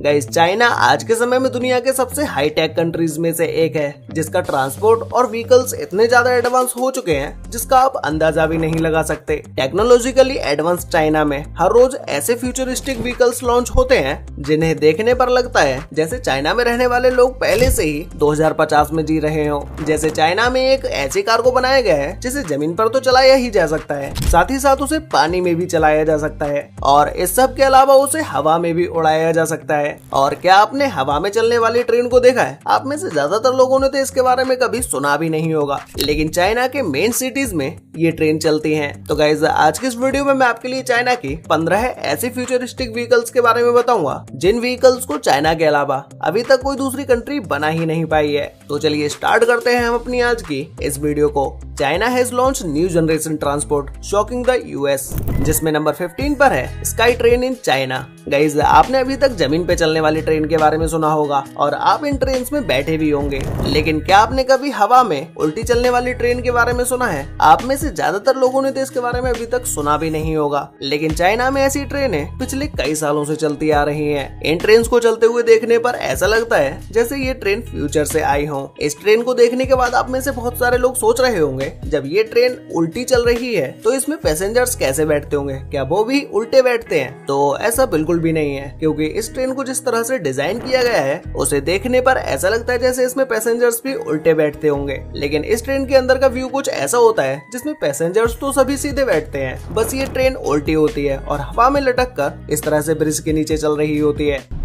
Guys, China आज के समय में दुनिया के सबसे हाई टेक कंट्रीज में से एक है, जिसका ट्रांसपोर्ट और व्हीकल्स इतने ज्यादा एडवांस हो चुके हैं जिसका आप अंदाजा भी नहीं लगा सकते। टेक्नोलॉजिकली एडवांस चाइना में हर रोज ऐसे फ्यूचरिस्टिक व्हीकल्स लॉन्च होते हैं जिन्हें देखने पर लगता है जैसे चाइना में रहने वाले लोग पहले से ही 2050 में जी रहे हो। जैसे चाइना में एक ऐसी कार को बनाया गया है जिसे जमीन पर तो चलाया ही जा सकता है, साथ ही साथ उसे पानी में भी चलाया जा सकता है और इस सब के अलावा उसे हवा में भी उड़ाया जा सकता है। और क्या आपने हवा में चलने वाली ट्रेन को देखा है? आप में से ज्यादातर लोगों ने तो इसके बारे में कभी सुना भी नहीं होगा, लेकिन चाइना के मेन सिटीज में ये ट्रेन चलती हैं। तो गाइस, आज के इस वीडियो में मैं आपके लिए चाइना की 15 ऐसी फ्यूचरिस्टिक व्हीकल्स के बारे में बताऊंगा जिन व्हीकल्स को चाइना के अलावा अभी तक कोई दूसरी कंट्री बना ही नहीं पाई है। तो चलिए स्टार्ट करते हैं हम अपनी आज की इस वीडियो को। China has launch new generation transport shocking the US, जिसमें नंबर 15 पर है sky train in China. Guys, आपने अभी तक जमीन पे चलने वाली ट्रेन के बारे में सुना होगा और आप इन ट्रेन में बैठे भी होंगे, लेकिन क्या आपने कभी हवा में उल्टी चलने वाली ट्रेन के बारे में सुना है? आप में से ज्यादातर लोगों ने तो इसके बारे में अभी तक सुना भी नहीं होगा, लेकिन चाइना में ऐसी ट्रेनें पिछले कई सालों से चलती आ रही हैं। इन ट्रेन को चलते हुए देखने पर ऐसा लगता है जैसे ये ट्रेन फ्यूचर से आई हो। इस ट्रेन को देखने के बाद आप में से बहुत सारे लोग सोच रहे होंगे, जब ये ट्रेन उल्टी चल रही है तो इसमें पैसेंजर्स कैसे बैठते होंगे? क्या वो भी उल्टे बैठते हैं? तो ऐसा बिल्कुल भी नहीं है, क्योंकि इस ट्रेन को जिस तरह से डिजाइन किया गया है उसे देखने पर ऐसा लगता है जैसे इसमें पैसेंजर्स भी उल्टे बैठते होंगे, लेकिन इस ट्रेन के अंदर का व्यू कुछ ऐसा होता है जिसमें पैसेंजर्स तो सभी सीधे बैठते हैं, बस ये ट्रेन उल्टी होती है और हवा में लटक कर इस तरह से ब्रिज के नीचे चल रही होती है।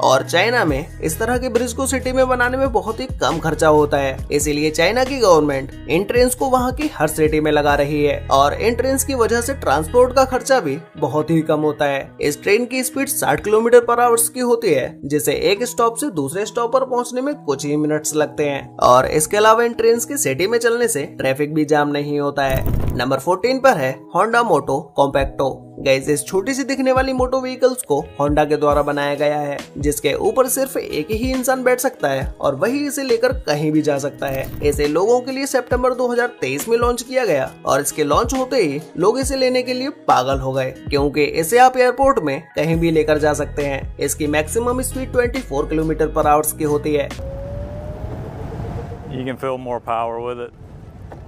और चाइना में इस तरह के ब्रिज को सिटी में बनाने में बहुत ही कम खर्चा होता है, इसीलिए चाइना की गवर्नमेंट इन ट्रेन को वहाँ की हर सिटी में लगा रही है और इन ट्रेन की वजह से ट्रांसपोर्ट का खर्चा भी बहुत ही कम होता है। इस ट्रेन की स्पीड 60 किलोमीटर पर आवर की होती है, जिसे एक स्टॉप से दूसरे स्टॉप पर पहुँचने में कुछ ही मिनट्स लगते हैं और इसके अलावा इन ट्रेन के सिटी में चलने से ट्रैफिक भी जाम नहीं होता है। नंबर 14 पर है होंडा मोटो कॉम्पैक्टो। गाइस, इस छोटी सी दिखने वाली मोटो व्हीकल्स को होंडा के द्वारा बनाया गया है, जिसके ऊपर सिर्फ एक ही इंसान बैठ सकता है और वही इसे लेकर कहीं भी जा सकता है। इसे लोगों के लिए सितंबर 2023 में लॉन्च किया गया और इसके लॉन्च होते ही लोग इसे लेने के लिए पागल हो गए, क्योंकि इसे आप एयरपोर्ट में कहीं भी लेकर जा सकते हैं। इसकी maximum speed 24 kilometre per hour की होती है,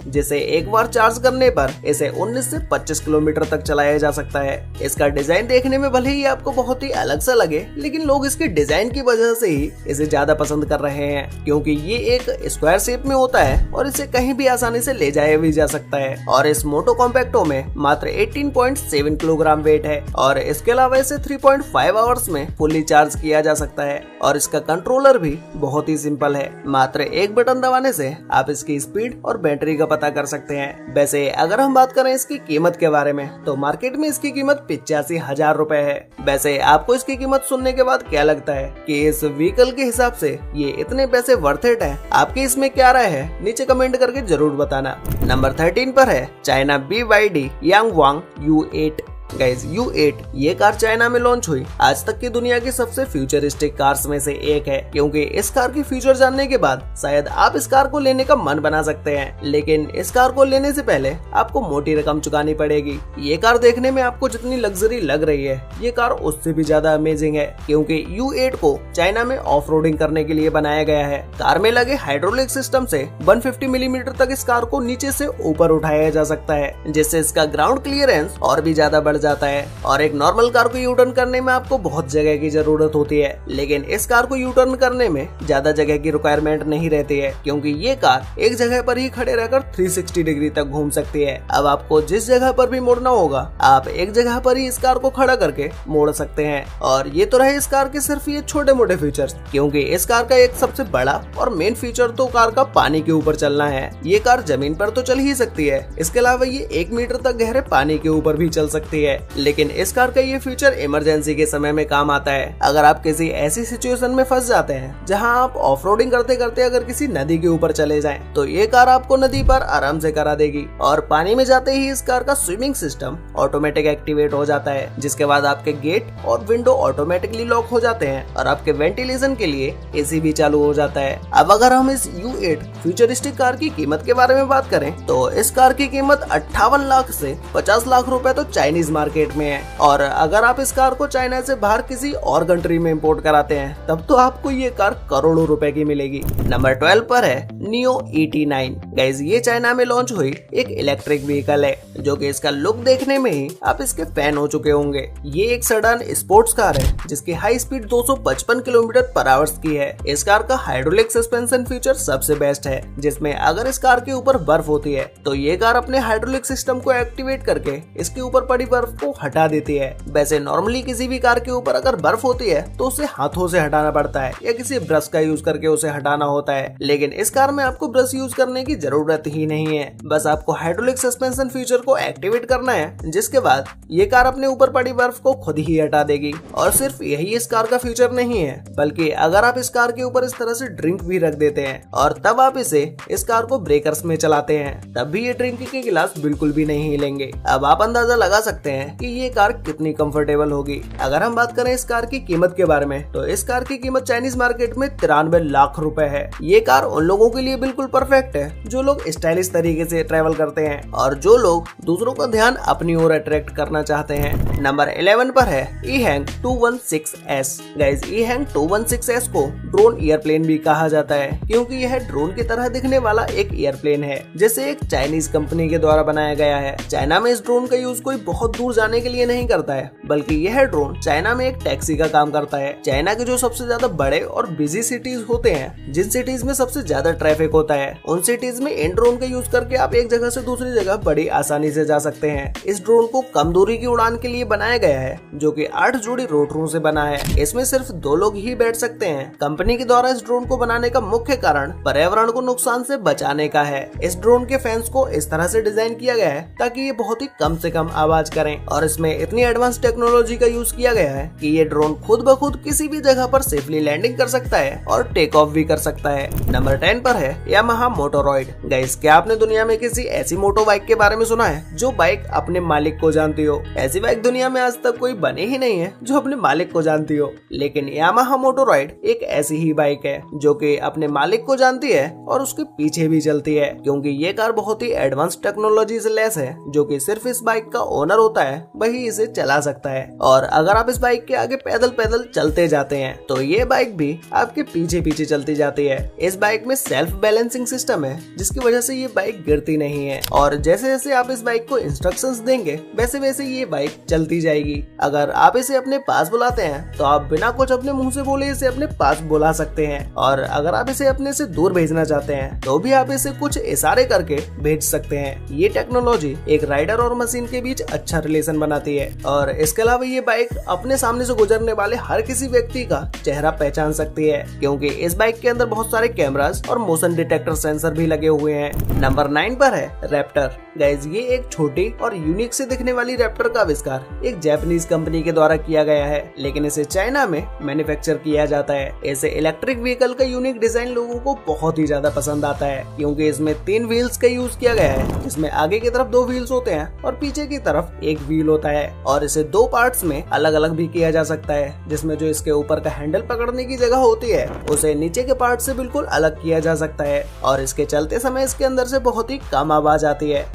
जिसे एक बार चार्ज करने पर इसे 19 से 25 किलोमीटर तक चलाया जा सकता है। इसका डिजाइन देखने में भले ही आपको बहुत ही अलग सा लगे, लेकिन लोग इसके डिजाइन की वजह से ही इसे ज्यादा पसंद कर रहे हैं, क्योंकि ये एक स्क्वायर शेप में होता है और इसे कहीं भी आसानी से ले जाया भी जा सकता है। और इस मोटो कॉम्पैक्टो में मात्र 18.7 किलोग्राम वेट है और इसके अलावा इसे 3.5 आवर्स में फुल्ली चार्ज किया जा सकता है और इसका कंट्रोलर भी बहुत ही सिंपल है। मात्र एक बटन दबाने से आप इसकी स्पीड और बैटरी का पता कर सकते हैं। वैसे अगर हम बात करें इसकी कीमत के बारे में, तो मार्केट में इसकी कीमत 85,000 रुपए है। वैसे आपको इसकी कीमत सुनने के बाद क्या लगता है कि इस व्हीकल के हिसाब से ये इतने पैसे वर्थ इट है? आपकी इसमें क्या राय है? नीचे कमेंट करके जरूर बताना। नंबर 13 पर है China BYD यांगवांग U8। Guys, U8 ये कार चाइना में लॉन्च हुई आज तक की दुनिया की सबसे फ्यूचरिस्टिक कार्स में से एक है, क्योंकि इस कार की फीचर जानने के बाद शायद आप इस कार को लेने का मन बना सकते हैं, लेकिन इस कार को लेने से पहले आपको मोटी रकम चुकानी पड़ेगी। ये कार देखने में आपको जितनी लग्जरी लग रही है, ये कार उससे भी ज्यादा अमेजिंग है, क्योंकि U8 को चाइना में ऑफ रोडिंग करने के लिए बनाया गया है। कार में लगे हाइड्रोलिक सिस्टम से 150 मिलीमीटर तक इस कार को नीचे से ऊपर उठाया जा सकता है, जिससे इसका ग्राउंड क्लियरेंस और भी ज्यादा जाता है। और एक नॉर्मल कार को यू टर्न करने में आपको बहुत जगह की जरूरत होती है, लेकिन इस कार को यू टर्न करने में ज्यादा जगह की रिक्वायरमेंट नहीं रहती है, क्योंकि ये कार एक जगह पर ही खड़े रहकर 360 डिग्री तक घूम सकती है। अब आपको जिस जगह पर भी मोड़ना होगा, आप एक जगह पर ही इस कार को खड़ा करके मोड़ सकते हैं। और ये तो रहे इस कार के सिर्फ ये छोटे मोटे फीचर्स, क्योंकि इस कार का एक सबसे बड़ा और मेन फीचर तो कार का पानी के ऊपर चलना है। ये कार जमीन पर तो चल ही सकती है, इसके अलावा ये 1 मीटर तक गहरे पानी के ऊपर भी चल सकती है। है, लेकिन इस कार का ये फीचर इमरजेंसी के समय में काम आता है। अगर आप किसी ऐसी सिचुएशन में फंस जाते हैं जहां आप ऑफ रोडिंग करते करते अगर किसी नदी के ऊपर चले जाएं, तो ये कार आपको नदी पर आराम से करा देगी। और पानी में जाते ही इस कार का स्विमिंग सिस्टम ऑटोमेटिक एक्टिवेट हो जाता है, जिसके बाद आपके गेट और विंडो ऑटोमेटिकली लॉक हो जाते हैं और आपके वेंटिलेशन के लिए एसी भी चालू हो जाता है। अब अगर हम इस U8 फ्यूचरिस्टिक कार की कीमत के बारे में बात करें तो इस कार की कीमत 58 लाख से 50 लाख रुपए तो चाइनीज मार्केट में है, और अगर आप इस कार को चाइना से बाहर किसी और कंट्री में इंपोर्ट कराते हैं तब तो आपको ये कार करोड़ों रुपए की मिलेगी। नंबर 12 पर है नियो ET9। गाइस, ये चाइना में लॉन्च हुई एक इलेक्ट्रिक व्हीकल है, जो कि इसका लुक देखने में ही आप इसके फैन हो चुके होंगे। ये एक सेडान स्पोर्ट्स कार है जिसकी हाई स्पीड 255 किलोमीटर पर आवर्स की है। इस कार का हाइड्रोलिक सस्पेंशन फीचर सबसे बेस्ट है, जिसमें अगर इस कार के ऊपर बर्फ होती है तो ये कार अपने हाइड्रोलिक सिस्टम को एक्टिवेट करके इसके ऊपर पड़ी बर्फ को हटा देती है। वैसे नॉर्मली किसी भी कार के ऊपर अगर बर्फ होती है तो उसे हाथों से हटाना पड़ता है या किसी ब्रश का यूज करके उसे हटाना होता है, लेकिन इस कार में आपको ब्रश यूज करने की जरूरत ही नहीं है। बस आपको हाइड्रोलिक सस्पेंशन फीचर को एक्टिवेट करना है, जिसके बाद ये कार अपने ऊपर पड़ी बर्फ को खुद ही हटा देगी। और सिर्फ यही इस कार का फीचर नहीं है, बल्कि अगर आप इस कार के ऊपर इस तरह से ड्रिंक भी रख देते हैं और तब आप इस कार को ब्रेकर्स में चलाते हैं, तब भी ये ड्रिंक के गिलास बिल्कुल भी नहीं हिलेंगे। अब आप अंदाजा लगा सकते हैं कि ये कार कितनी कंफर्टेबल होगी। अगर हम बात करें इस कार की कीमत के बारे में तो इस कार की कीमत चाइनीज मार्केट में 93 लाख रुपए है। ये कार उन लोगों के लिए बिल्कुल परफेक्ट है जो लोग स्टाइलिश तरीके से ट्रैवल करते हैं और जो लोग दूसरों का ध्यान अपनी ओर अट्रैक्ट करना चाहते हैं। नंबर 11 पर है EHang 216S। Guys, EHang 216S को ड्रोन एयरप्लेन भी कहा जाता है, क्योंकि यह ड्रोन की तरह दिखने वाला एक एयरप्लेन है, जिसे एक चाइनीज कंपनी के द्वारा बनाया गया है। चाइना में इस ड्रोन का यूज कोई बहुत दूर जाने के लिए नहीं करता है, बल्कि यह ड्रोन चाइना में एक टैक्सी का काम करता है। चाइना के जो सबसे ज्यादा बड़े और बिजी सिटीज होते हैं, जिन सिटीज में सबसे ज्यादा ट्रैफिक होता है, उन सिटीज में इन ड्रोन का यूज करके आप एक जगह से दूसरी जगह बड़ी आसानी से जा सकते हैं। इस ड्रोन को कम दूरी की उड़ान के लिए बनाया गया है, जो कि 8 जोड़ी रोटरों से बना है। इसमें सिर्फ 2 लोग ही बैठ सकते हैं। कंपनी के द्वारा इस ड्रोन को बनाने का मुख्य कारण पर्यावरण को नुकसान से बचाने का है। इस ड्रोन के फैंस को इस तरह से डिजाइन किया गया है ताकि ये बहुत ही कम से कम आवाज करें, और इसमें इतनी एडवांस टेक्नोलॉजी का यूज किया गया है कि ये ड्रोन खुद ब खुद किसी भी जगह पर सेफली लैंडिंग कर सकता है और टेक ऑफ भी कर सकता है। नंबर 10 पर है यामाहा मोटोरॉयड। गाइस, क्या आपने दुनिया में किसी ऐसी मोटो बाइक के बारे में सुना है जो बाइक अपने मालिक को जानती हो? ऐसी बाइक दुनिया में आज तक कोई बनी ही नहीं है जो अपने मालिक को जानती हो, लेकिन यामाहा मोटोरॉयड एक ऐसी ही बाइक है जो कि अपने मालिक को जानती है और उसके पीछे भी चलती है, क्योंकि ये कार बहुत ही एडवांस टेक्नोलॉजी से लैस है, जो कि सिर्फ इस बाइक का ओनर होता है वही इसे चला सकता है। और अगर आप इस बाइक के आगे पैदल पैदल चलते जाते हैं तो ये बाइक भी आपके पीछे पीछे चलती जाती है। इस बाइक में सेल्फ बैलेंसिंग सिस्टम है, जिसकी वजह से ये बाइक गिरती नहीं है, और जैसे जैसे आप इस बाइक को इंस्ट्रक्शंस देंगे वैसे वैसे ये बाइक चलती जाएगी। अगर आप इसे अपने पास बुलाते हैं तो आप बिना कुछ अपने मुंह से बोले इसे अपने पास बुला सकते हैं, और अगर आप इसे अपने से दूर भेजना चाहते हैं तो भी आप इसे कुछ इशारे करके भेज सकते हैं। ये टेक्नोलॉजी एक राइडर और मशीन के बीच अच्छा रिलेशन बनाती है, और इसके अलावा ये बाइक अपने सामने से गुजरने वाले हर किसी व्यक्ति का चेहरा पहचान सकती है, क्योंकि इस बाइक के अंदर बहुत सारे कैमरास और मोशन डिटेक्टर सेंसर भी लगे हुए हैं। नंबर 9 पर है रैप्टर। गाइस, ये एक छोटी और यूनिक से दिखने वाली रैप्टर का आविष्कार एक जापानीज कंपनी के द्वारा किया गया है, लेकिन इसे चाइना में मैन्युफैक्चर किया जाता है। ऐसे इलेक्ट्रिक व्हीकल का यूनिक डिजाइन लोगों को बहुत ही ज्यादा पसंद आता है, क्योंकि इसमें 3 व्हील्स का यूज किया गया है, जिसमें आगे की तरफ 2 व्हील्स होते हैं और पीछे की तरफ 1 व्हील होता है, और इसे 2 पार्ट्स में अलग अलग भी किया जा सकता है, जिसमें जो इसके ऊपर का हैंडल पकड़ने की जगह होती है उसे नीचे के पार्ट से बिल्कुल अलग किया जा सकता है, और इसके चलते समय इसके अंदर से बहुत ही कम आवाज आती है।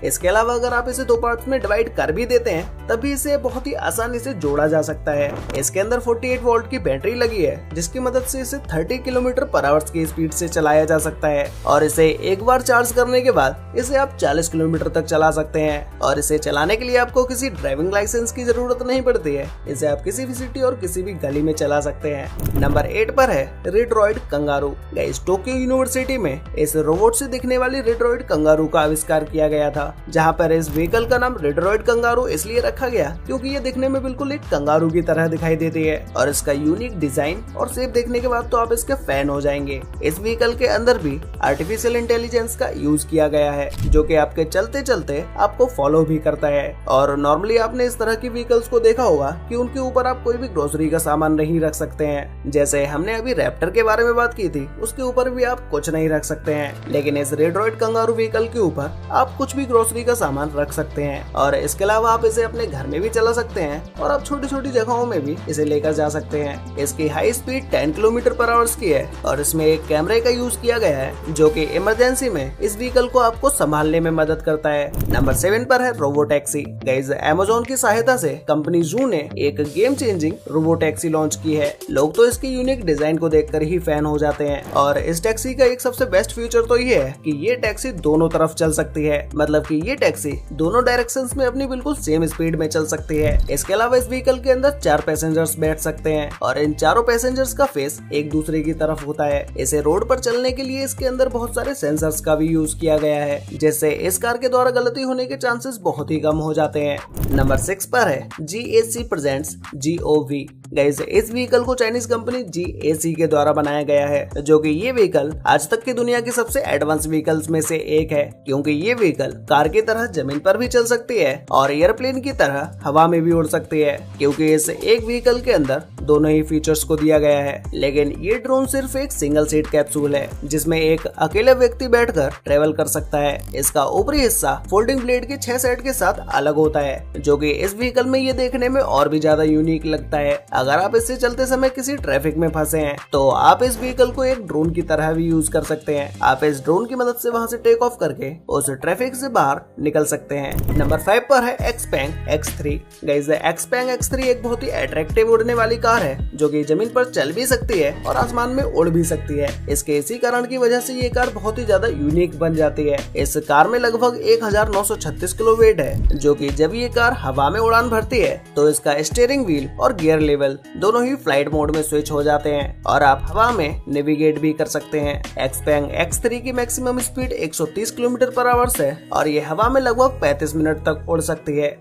इसके अलावा अगर आप इसे 2 पार्ट्स में डिवाइड कर भी देते हैं तब भी इसे बहुत ही आसानी से जोड़ा जा सकता है। इसके अंदर 48 वोल्ट की बैटरी लगी है, जिसकी मदद से इसे 30 किलोमीटर पर आवर की स्पीड से चलाया जा सकता है, और इसे एक बार चार्ज करने के बाद इसे आप 40 किलोमीटर तक चला सकते हैं, और इसे चलाने के लिए आपको किसी ड्राइविंग लाइसेंस की जरूरत नहीं पड़ती है। इसे आप किसी भी सिटी और किसी भी गली में चला सकते हैं। नंबर 8 पर है रेड्रॉइड कंगारू। गाइस, टोक्यो यूनिवर्सिटी में इस रोबोट से दिखने वाली रेड्रॉइड कंगारू का आविष्कार किया गया था, होगा, जहाँ पर इस व्हीकल का नाम रेड्रॉइड कंगारू इसलिए रखा गया क्योंकि ये दिखने में बिल्कुल एक कंगारू की तरह दिखाई देती है और इसका यूनिक डिजाइन और शेप देखने के बाद तो आप इसके फैन हो जाएंगे। इस व्हीकल के अंदर भी आर्टिफिशियल इंटेलिजेंस का यूज किया गया है, जो कि आपके चलते चलते आपको फॉलो भी करता है। और नॉर्मली आपने इस तरह की व्हीकल्स को देखा होगा कि उनके ऊपर आप कोई भी ग्रोसरी का सामान नहीं रख सकते हैं। जैसे हमने अभी रैप्टर के बारे में बात की थी, उसके ऊपर भी आप कुछ नहीं रख सकते हैं, लेकिन इस रेड्रॉइड कंगारू व्हीकल के ऊपर आप कुछ भी ग्रोसरी का सामान रख सकते हैं। और इसके अलावा आप इसे अपने घर में भी चला सकते हैं और आप छोटी छोटी जगहों में भी इसे लेकर जा सकते हैं। इसकी हाई स्पीड 10 किलोमीटर पर आवर्स की है और इसमें एक कैमरे का यूज किया गया है, जो कि इमरजेंसी में इस व्हीकल को आपको संभालने में मदद करता है। नंबर 7 पर है रोबो टैक्सी। गाइस, अमेज़न की सहायता से कंपनी जू ने एक game changing robo taxi launch की है। लोग तो इसके यूनिक डिजाइन को देखकर ही फैन हो जाते हैं और इस टैक्सी का एक सबसे बेस्ट फीचर तो ये है कि ये टैक्सी दोनों तरफ चल सकती है, मतलब कि ये टैक्सी दोनों डायरेक्शंस में अपनी बिल्कुल सेम स्पीड में चल सकती है। इसके अलावा इस व्हीकल के अंदर 4 पैसेंजर्स बैठ सकते हैं और इन चारों पैसेंजर्स का फेस एक दूसरे की तरफ होता है। इसे रोड पर चलने के लिए इसके अंदर बहुत सारे सेंसर्स का भी यूज किया गया है, जिससे इस कार के द्वारा गलती होने के चांसेस बहुत ही कम हो जाते हैं। नंबर 6 पर है GAC प्रेजेंट्स GOV। गाइस, इस व्हीकल को चाइनीज कंपनी GAC के द्वारा बनाया गया है, जो कि ये व्हीकल आज तक की दुनिया की सबसे एडवांस व्हीकल्स में से एक है, क्योंकि ये व्हीकल कार की तरह जमीन पर भी चल सकती है और एयरप्लेन की तरह हवा में भी उड़ सकती है, क्योंकि इस एक व्हीकल के अंदर दोनों ही फीचर्स को दिया गया है। लेकिन ये ड्रोन सिर्फ एक सिंगल सीट कैप्सूल है, जिसमें एक अकेले व्यक्ति बैठकर ट्रेवल कर सकता है। इसका ऊपरी हिस्सा फोल्डिंग ब्लेड के 6 सेट के साथ अलग होता है, जो कि इस व्हीकल में ये देखने में और भी ज्यादा यूनिक लगता है। अगर आप इससे चलते समय किसी ट्रैफिक में फंसे हैं, तो आप इस व्हीकल को एक ड्रोन की तरह भी यूज कर सकते हैं। आप इस ड्रोन की मदद से वहां से टेक ऑफ करके उस ट्रैफिक से बाहर निकल सकते हैं। नंबर 5 पर है XPeng X3। Guys, XPeng X3 एक बहुत ही अट्रैक्टिव उड़ने वाली कार है, जो कि जमीन पर चल भी सकती है और आसमान में उड़ भी सकती है। इसके इसी कारण की वजह से ये कार बहुत ही ज्यादा यूनिक बन जाती है। इस कार में लगभग 1936 किलो वेट है, जो कि जब ये कार हवा में उड़ान भरती है तो इसका स्टीयरिंग व्हील और गियर लेवल दोनों ही फ्लाइट मोड में स्विच हो जाते हैं और आप हवा में नेविगेट भी कर सकते हैं। XPeng X3 की मैक्सिमम स्पीड 130 किलोमीटर पर आवर्स है और ये हवा में लगभग 35 मिनट तक उड़ सकती है।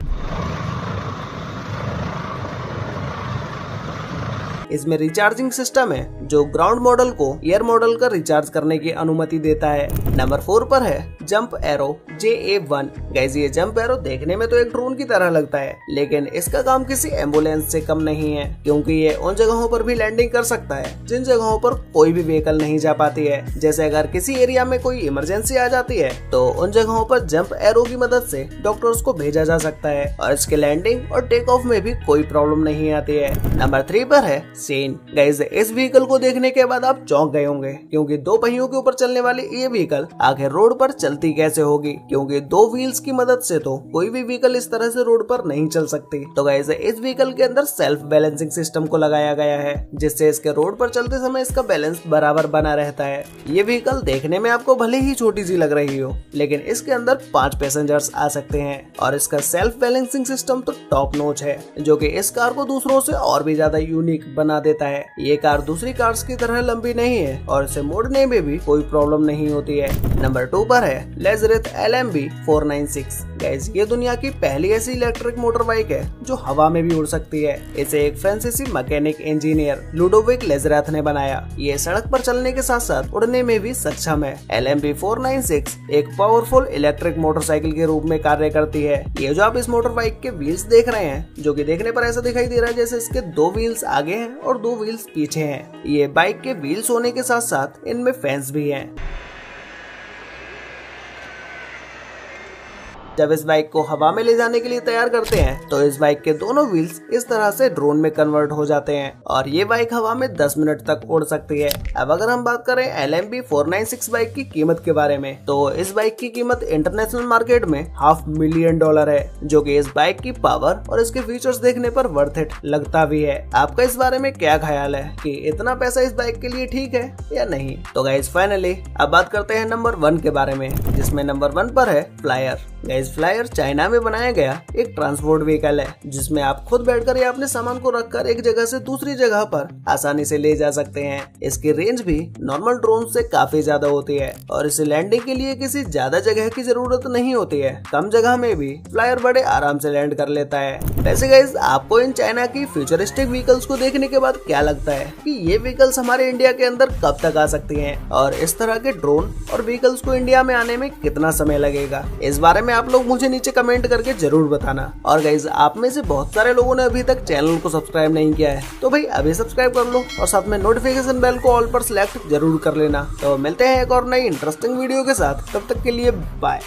इसमें रिचार्जिंग सिस्टम है, जो ग्राउंड मॉडल को एयर मॉडल का रिचार्ज करने की अनुमति देता है। नंबर 4 पर है जंप एरो JA1। गाइस, ये जंप एरो देखने में तो एक ड्रोन की तरह लगता है, लेकिन इसका काम किसी एम्बुलेंस से कम नहीं है, क्योंकि ये उन जगहों पर भी लैंडिंग कर सकता है जिन जगहों पर कोई भी व्हीकल नहीं जा पाती है। जैसे अगर किसी एरिया में कोई इमरजेंसी आ जाती है, तो उन जगहों पर जंप एरो की मदद से डॉक्टर्स को भेजा जा सकता है और इसके लैंडिंग और टेक ऑफ में भी कोई प्रॉब्लम नहीं आती है। नंबर 3 पर है सेन। गाइस, इस व्हीकल को देखने के बाद आप चौंक गए होंगे, क्योंकि 2 पहियों के ऊपर चलने वाली ये व्हीकल आखिर रोड पर चलती कैसे होगी, क्योंकि 2 व्हील्स की मदद से तो कोई भी व्हीकल इस तरह से रोड पर नहीं चल सकती। तो गाइस, इस व्हीकल के अंदर सेल्फ बैलेंसिंग सिस्टम को लगाया गया है, जिससे इसके रोड पर चलते समय इसका बैलेंस बराबर बना रहता है। ये व्हीकल देखने में आपको भले ही छोटी सी लग रही हो, लेकिन इसके अंदर 5 पैसेंजर्स आ सकते हैं और इसका सेल्फ बैलेंसिंग सिस्टम तो टॉप नॉच है, जो कि इस कार को दूसरों से और भी ज्यादा यूनिक बना देता है। ये कार दूसरी कार्स की तरह लंबी नहीं है और इसे मोड़ने में भी कोई प्रॉब्लम नहीं होती है। नंबर 2 पर है Lazareth LMB 496। गाइस, ये दुनिया की पहली ऐसी इलेक्ट्रिक मोटर बाइक है जो हवा में भी उड़ सकती है। इसे एक फ्रांसीसी मैकेनिक इंजीनियर लुडोविक लेजरेथ ने बनाया। ये सड़क पर चलने के साथ साथ उड़ने में भी सक्षम है। LMB 496 एक पावरफुल इलेक्ट्रिक मोटरसाइकिल के रूप में कार्य करती है। ये जो आप इस मोटर बाइक के व्हील्स देख रहे हैं, जो कि देखने पर ऐसा दिखाई दे रहा है जैसे इसके 2 व्हील्स आगे हैं और 2 व्हील्स पीछे हैं। ये बाइक के व्हील्स होने के साथ साथ इनमें फैंस भी हैं। जब इस बाइक को हवा में ले जाने के लिए तैयार करते हैं, तो इस बाइक के दोनों व्हील्स इस तरह से ड्रोन में कन्वर्ट हो जाते हैं और ये बाइक हवा में 10 मिनट तक उड़ सकती है। अब अगर हम बात करें LMB 496 बाइक की कीमत के बारे में, तो इस बाइक की कीमत इंटरनेशनल मार्केट में $500,000 है, जो कि इस बाइक की पावर और इसके फीचर्स देखने पर वर्थ इट लगता भी है। आपका इस बारे में क्या ख्याल है कि इतना पैसा इस बाइक के लिए ठीक है या नहीं? तो गाइस, फाइनली अब बात करते हैं नंबर 1 के बारे में, जिसमें नंबर 1 पर है फ्लायर। गाइस फ्लायर चाइना में बनाया गया एक ट्रांसपोर्ट व्हीकल है जिसमें आप खुद बैठकर या अपने सामान को रखकर एक जगह से दूसरी जगह पर आसानी से ले जा सकते हैं। इसकी रेंज भी नॉर्मल ड्रोन से काफी ज्यादा होती है और इसे लैंडिंग के लिए किसी ज्यादा जगह की जरूरत नहीं होती है। कम जगह में भी फ्लायर बड़े आराम से लैंड कर लेता है। वैसे गाइस आपको इन चाइना की फ्यूचरिस्टिक व्हीकल्स को देखने के बाद क्या लगता है कि ये व्हीकल्स हमारे इंडिया के अंदर कब तक आ सकती हैं और इस तरह के ड्रोन और व्हीकल्स को इंडिया में आने में कितना समय लगेगा? इस बारे में आप लोग मुझे नीचे कमेंट करके जरूर बताना। और गाइस आप में से बहुत सारे लोगों ने अभी तक चैनल को सब्सक्राइब नहीं किया है तो भाई अभी सब्सक्राइब कर लो और साथ में नोटिफिकेशन बेल को ऑल पर सिलेक्ट जरूर कर लेना। तो मिलते हैं एक और नई इंटरेस्टिंग वीडियो के साथ, तब तक के लिए बाय।